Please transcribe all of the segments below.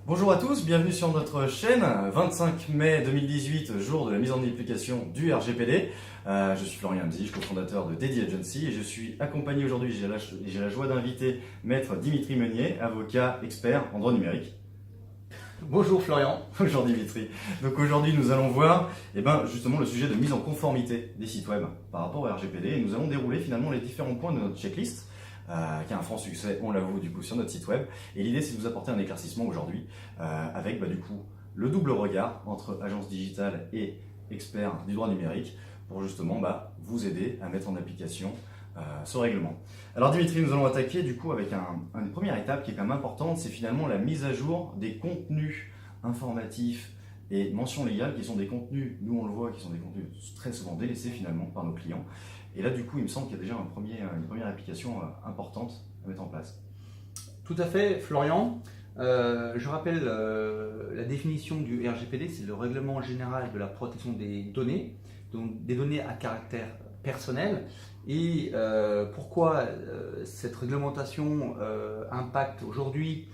Bonjour à tous, bienvenue sur notre chaîne. 25 mai 2018, jour de la mise en application du RGPD. Je suis Florian Mzich, cofondateur de Dedi Agency et je suis accompagné aujourd'hui, j'ai la joie d'inviter Maître Dimitri Meunier, avocat expert en droit numérique. Bonjour Florian. Bonjour Dimitri. Donc aujourd'hui nous allons voir justement le sujet de mise en conformité des sites web par rapport au RGPD et nous allons dérouler finalement les différents points de notre checklist. Qui a un franc succès, on l'avoue, du coup, sur notre site web. Et l'idée, c'est de vous apporter un éclaircissement aujourd'hui avec du coup le double regard entre agence digitale et expert du droit numérique pour justement vous aider à mettre en application ce règlement. Alors Dimitri, nous allons attaquer du coup avec une première étape qui est quand même importante, c'est finalement la mise à jour des contenus informatifs et mentions légales qui sont des contenus, nous on le voit, qui sont des contenus très souvent délaissés finalement par nos clients. Et là, du coup, il me semble qu'il y a déjà une première application importante à mettre en place. Tout à fait, Florian. Je rappelle la définition du RGPD, c'est le Règlement général de la protection des données, donc des données à caractère personnel. Et pourquoi cette réglementation impacte aujourd'hui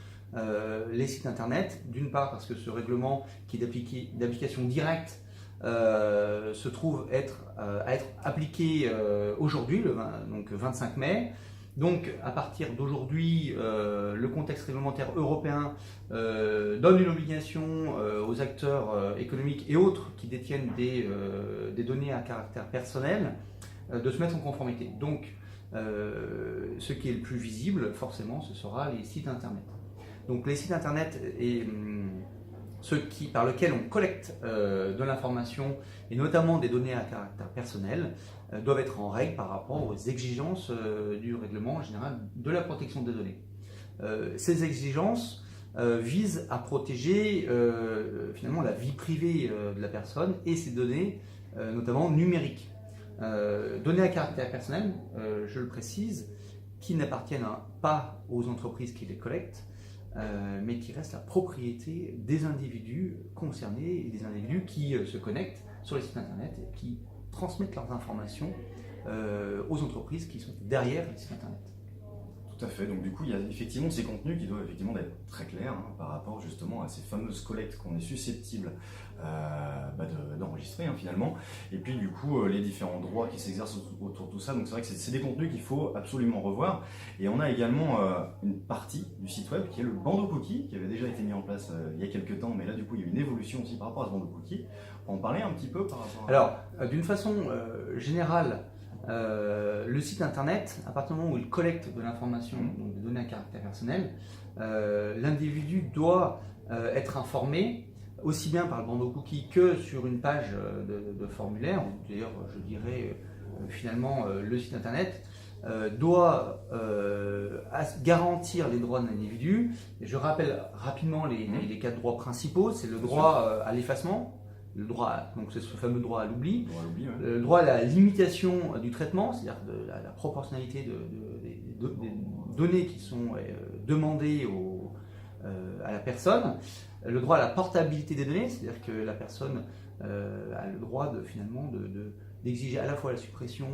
les sites internet? D'une part parce que ce règlement qui est d'application directe se trouve à être appliqué aujourd'hui, donc 25 mai. Donc à partir d'aujourd'hui, le contexte réglementaire européen donne une obligation aux acteurs économiques et autres qui détiennent des données à caractère personnel de se mettre en conformité. Donc ce qui est le plus visible, forcément, ce sera les sites internet. Donc les sites internet et par lequel on collecte de l'information et notamment des données à caractère personnel doivent être en règle par rapport aux exigences du règlement général de la protection des données. Ces exigences visent à protéger finalement la vie privée de la personne et ses données notamment numériques. Données à caractère personnel, je le précise, qui n'appartiennent pas aux entreprises qui les collectent, mais qui reste la propriété des individus concernés et des individus qui se connectent sur les sites internet et qui transmettent leurs informations aux entreprises qui sont derrière les sites internet. Tout à fait, donc du coup il y a effectivement ces contenus qui doivent effectivement être très clairs par rapport justement à ces fameuses collectes qu'on est susceptible d'enregistrer finalement, et puis du coup les différents droits qui s'exercent autour de tout ça. Donc c'est vrai que c'est des contenus qu'il faut absolument revoir, et on a également une partie du site web qui est le bandeau cookie qui avait déjà été mis en place il y a quelques temps, mais là du coup il y a une évolution aussi par rapport à ce bandeau cookie. On en parler un petit peu par rapport à... Alors d'une façon générale, le site internet, à partir du moment où il collecte de l'information, donc des données à caractère personnel, l'individu doit être informé aussi bien par le bandeau cookie que sur une page de formulaire. D'ailleurs, je dirais finalement le site internet doit garantir les droits de l'individu. Je rappelle rapidement les quatre droits principaux. C'est le droit à l'effacement, donc c'est ce fameux droit à l'oubli, le droit à la limitation du traitement, c'est-à-dire la proportionnalité des données qui sont demandées à la personne, le droit à la portabilité des données, c'est-à-dire que la personne a le droit d'exiger à la fois la suppression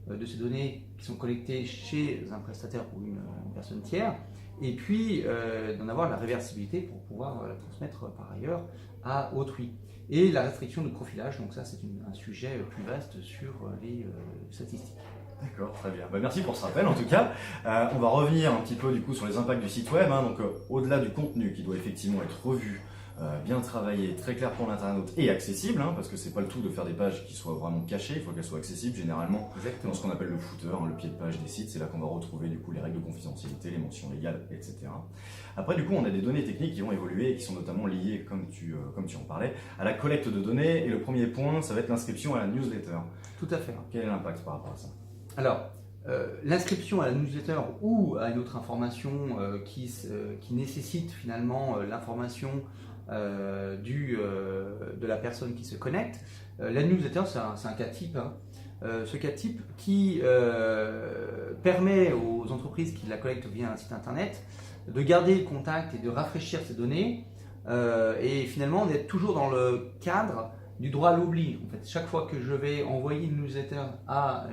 de ces données qui sont collectées chez un prestataire ou une personne tiers, et puis d'en avoir la réversibilité pour pouvoir la transmettre par ailleurs à autrui. Et la restriction de profilage, donc ça c'est un sujet plus vaste sur les statistiques. D'accord, très bien. Merci pour ce rappel en tout cas. On va revenir un petit peu du coup sur les impacts du site web. Donc au-delà du contenu qui doit effectivement être revu, bien travaillé, très clair pour l'internaute et accessible, parce que c'est pas le tout de faire des pages qui soient vraiment cachées, il faut qu'elles soient accessibles généralement. Exactement. Dans ce qu'on appelle le footer, le pied de page des sites. C'est là qu'on va retrouver du coup les règles de confidentialité, les mentions légales, etc. Après du coup on a des données techniques qui vont évoluer et qui sont notamment liées, comme tu en parlais, à la collecte de données, et le premier point ça va être l'inscription à la newsletter. Tout à fait. Quel est l'impact par rapport à ça? Alors, l'inscription à la newsletter ou à une autre information qui nécessite finalement l'information de la personne qui se connecte, la newsletter c'est un cas type. Ce cas type qui permet aux entreprises qui la collectent via un site internet de garder le contact et de rafraîchir ces données et finalement d'être toujours dans le cadre du droit à l'oubli. En fait, chaque fois que je vais envoyer une newsletter à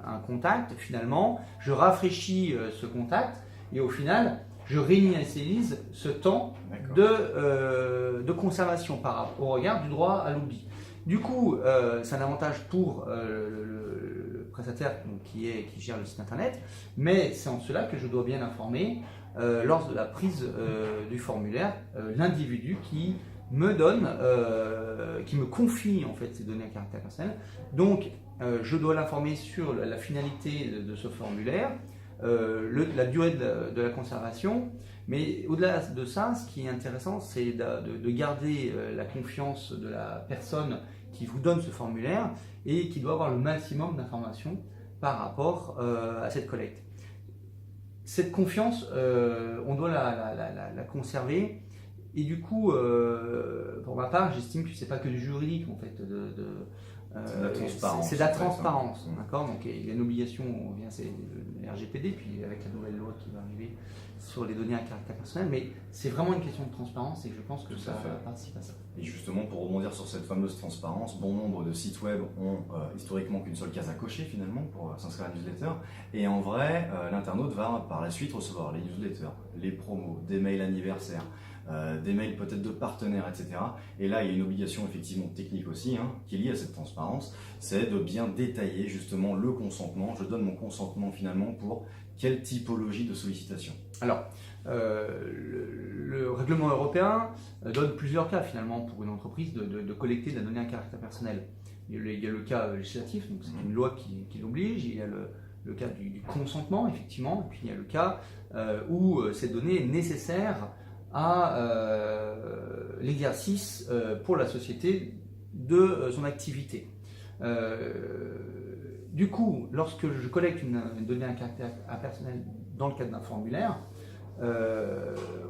un contact, finalement, je rafraîchis ce contact et au final, je réinitialise ce temps de conservation au regard du droit à l'oubli. Du coup, c'est un avantage pour le prestataire donc, qui gère le site internet, mais c'est en cela que je dois bien informer lors de la prise du formulaire l'individu qui me donne, qui me confie en fait ces données à caractère personnel. Donc, je dois l'informer sur la finalité de ce formulaire, la durée de la conservation, mais au-delà de ça, ce qui est intéressant, c'est de garder la confiance de la personne qui vous donne ce formulaire et qui doit avoir le maximum d'informations par rapport à cette collecte. Cette confiance, on doit la conserver. Et du coup, pour ma part, j'estime que c'est pas que du juridique en fait, c'est de la transparence. C'est de la transparence, d'accord. Donc il y a une obligation, c'est le RGPD, puis avec la nouvelle loi qui va arriver sur les données à caractère personnel, mais c'est vraiment une question de transparence et je pense que ça participe à ça. Et justement, pour rebondir sur cette fameuse transparence, bon nombre de sites web ont historiquement qu'une seule case à cocher finalement pour s'inscrire à la newsletter. Et en vrai, l'internaute va par la suite recevoir les newsletters, les promos, des mails anniversaires, des mails peut-être de partenaires, etc. Et là, il y a une obligation effectivement technique aussi qui est liée à cette transparence, c'est de bien détailler justement le consentement. Je donne mon consentement finalement pour quelle typologie de sollicitation? Alors, le règlement européen donne plusieurs cas finalement pour une entreprise de collecter de la donnée à caractère personnel. Il y a le cas législatif, donc c'est une loi qui l'oblige, il y a le cas du consentement effectivement, et puis il y a le cas où cette donnée est nécessaire à l'exercice pour la société de son activité. Du coup, lorsque je collecte une donnée à caractère personnel dans le cadre d'un formulaire,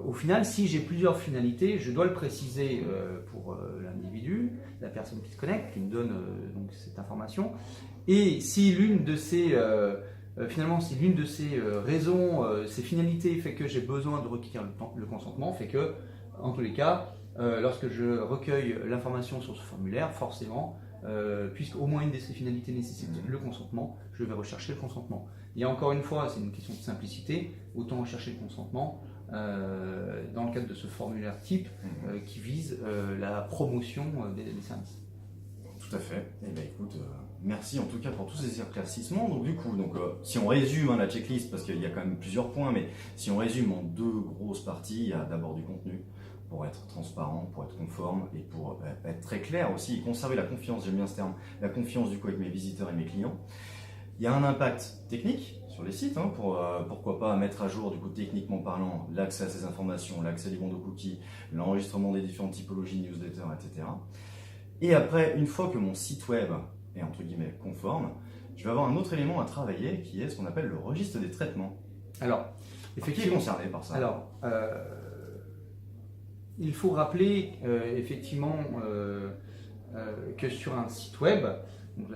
au final, si j'ai plusieurs finalités, je dois le préciser pour l'individu, la personne qui se connecte, qui me donne donc cette information. Et si l'une de ces raisons, ces finalités fait que j'ai besoin de requérir le consentement, fait que, en tous les cas, lorsque je recueille l'information sur ce formulaire, forcément, puisque au moins une de ces finalités nécessite le consentement, je vais rechercher le consentement. Et encore une fois, c'est une question de simplicité, autant rechercher le consentement dans le cadre de ce formulaire type qui vise la promotion des services. Tout à fait. Eh bien, écoute, merci en tout cas pour tous ces éclaircissements. Donc du coup, si on résume la checklist, parce qu'il y a quand même plusieurs points, mais si on résume en deux grosses parties, il y a d'abord du contenu, pour être transparent, pour être conforme et pour être très clair aussi et conserver la confiance, j'aime bien ce terme, la confiance du coup avec mes visiteurs et mes clients. Il y a un impact technique sur les sites, pour pourquoi pas mettre à jour du coup techniquement parlant l'accès à ces informations, l'accès libre aux cookies, l'enregistrement des différentes typologies de newsletters, etc. Et après, une fois que mon site web est entre guillemets conforme, je vais avoir un autre élément à travailler qui est ce qu'on appelle le registre des traitements. Alors, effectivement, qui est concerné par ça? Alors, il faut rappeler effectivement que sur un site web, donc,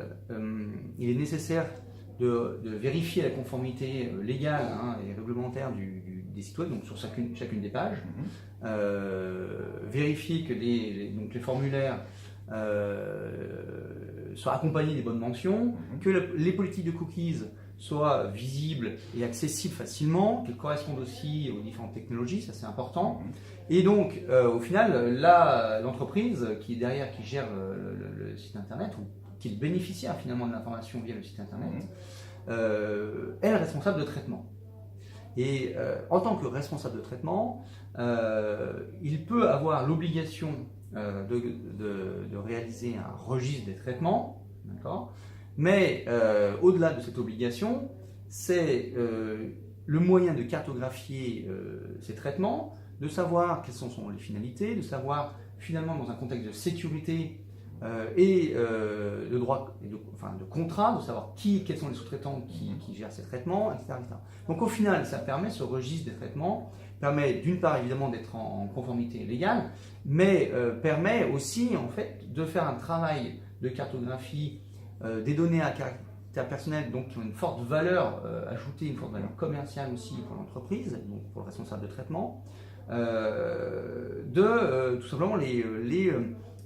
il est nécessaire de vérifier la conformité légale et réglementaire des sites web, donc sur chacune des pages, vérifier que les formulaires soient accompagnés des bonnes mentions, que les politiques de cookies soient visibles et accessibles facilement, qu'elles correspondent aussi aux différentes technologies, ça c'est important. Et donc, au final, l'entreprise qui est derrière, qui gère le site internet, ou qui est le bénéficiaire finalement de l'information via le site internet, est le responsable de traitement. Et en tant que responsable de traitement, il peut avoir l'obligation de réaliser un registre des traitements, d'accord ? Mais au-delà de cette obligation, c'est le moyen de cartographier ces traitements, de savoir quelles sont les finalités, de savoir finalement dans un contexte de sécurité et de droit, de contrat, de savoir quels sont les sous-traitants qui gèrent ces traitements, etc., etc. Donc au final, ça permet, ce registre des traitements, permet d'une part évidemment d'être en conformité légale, mais permet aussi en fait de faire un travail de cartographie des données à caractère personnel, donc qui ont une forte valeur ajoutée, une forte valeur commerciale aussi pour l'entreprise, donc pour le responsable de traitement, tout simplement de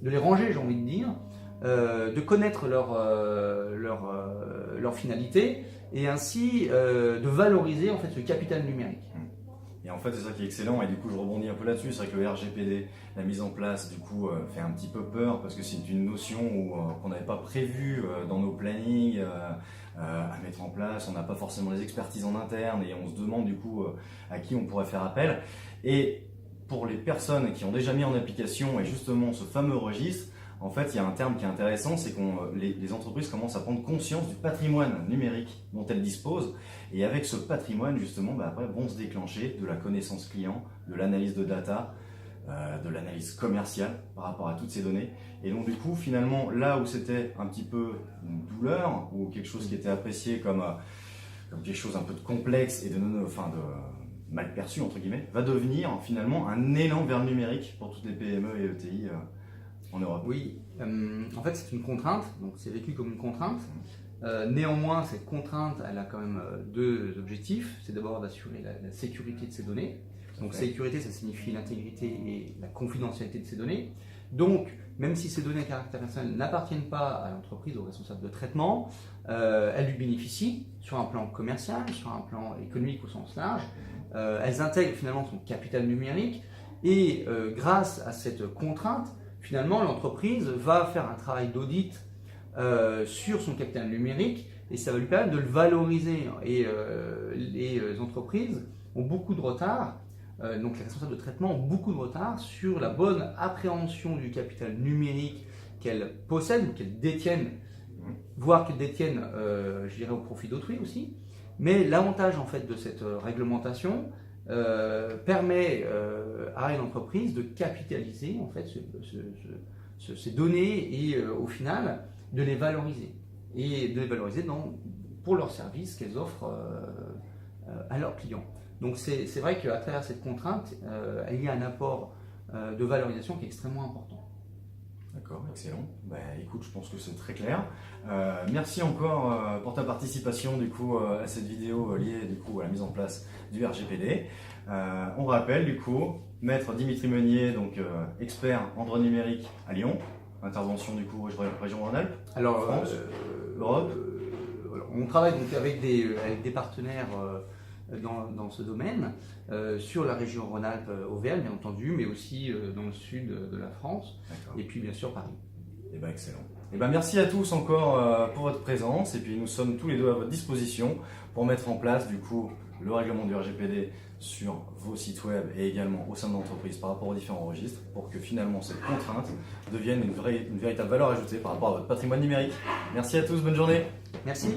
les ranger, j'ai envie de dire, de connaître leur finalité et ainsi de valoriser en fait ce capital numérique. Et en fait, c'est ça qui est excellent. Et du coup, je rebondis un peu là-dessus. C'est vrai que le RGPD, la mise en place, du coup, fait un petit peu peur parce que c'est une notion qu'on n'avait pas prévue dans nos plannings à mettre en place. On n'a pas forcément les expertises en interne et on se demande du coup à qui on pourrait faire appel. Et pour les personnes qui ont déjà mis en application et justement ce fameux registre, en fait, il y a un terme qui est intéressant, c'est que les entreprises commencent à prendre conscience du patrimoine numérique dont elles disposent. Et avec ce patrimoine, justement, après, vont se déclencher de la connaissance client, de l'analyse de data, de l'analyse commerciale par rapport à toutes ces données. Et donc, du coup, finalement, là où c'était un petit peu une douleur ou quelque chose qui était apprécié comme quelque chose un peu de complexe et de mal perçu, entre guillemets, va devenir finalement un élan vers le numérique pour toutes les PME et ETI en Europe. Oui, en fait c'est une contrainte, donc c'est vécu comme une contrainte. Néanmoins, cette contrainte, elle a quand même deux objectifs. C'est d'abord d'assurer la sécurité de ces données. Donc sécurité, ça signifie l'intégrité et la confidentialité de ces données. Donc, même si ces données à caractère personnel n'appartiennent pas à l'entreprise, au responsable de traitement, elles lui bénéficient sur un plan commercial, sur un plan économique au sens large. Elles intègrent finalement son capital numérique et grâce à cette contrainte, finalement, l'entreprise va faire un travail d'audit sur son capital numérique et ça va lui permettre de le valoriser. Et les entreprises ont beaucoup de retard, donc les responsables de traitement ont beaucoup de retard sur la bonne appréhension du capital numérique qu'elles possèdent ou qu'elles détiennent, voire qu'elles détiennent, je dirais, au profit d'autrui aussi. Mais l'avantage en fait de cette réglementation permet à une entreprise de capitaliser en fait ces données et au final de les valoriser et de les valoriser pour leurs services qu'elles offrent à leurs clients. Donc c'est vrai qu'à travers cette contrainte, il y a un apport de valorisation qui est extrêmement important. D'accord, excellent. Écoute, je pense que c'est très clair. Merci encore pour ta participation du coup à cette vidéo liée du coup à la mise en place du RGPD. On rappelle du coup, Maître Dimitri Meunier, donc expert en droit numérique à Lyon, intervention du coup région Rhône-Alpes. Alors, France, Europe. On travaille donc avec des partenaires dans ce domaine, sur la région Rhône-Alpes, Auvergne bien entendu, mais aussi dans le sud de la France, et puis bien sûr Paris. Et excellent. Merci à tous encore pour votre présence, et puis nous sommes tous les deux à votre disposition pour mettre en place du coup le règlement du RGPD sur vos sites web et également au sein de l'entreprise par rapport aux différents registres pour que finalement cette contrainte devienne une véritable valeur ajoutée par rapport à votre patrimoine numérique. Merci à tous, bonne journée. Merci.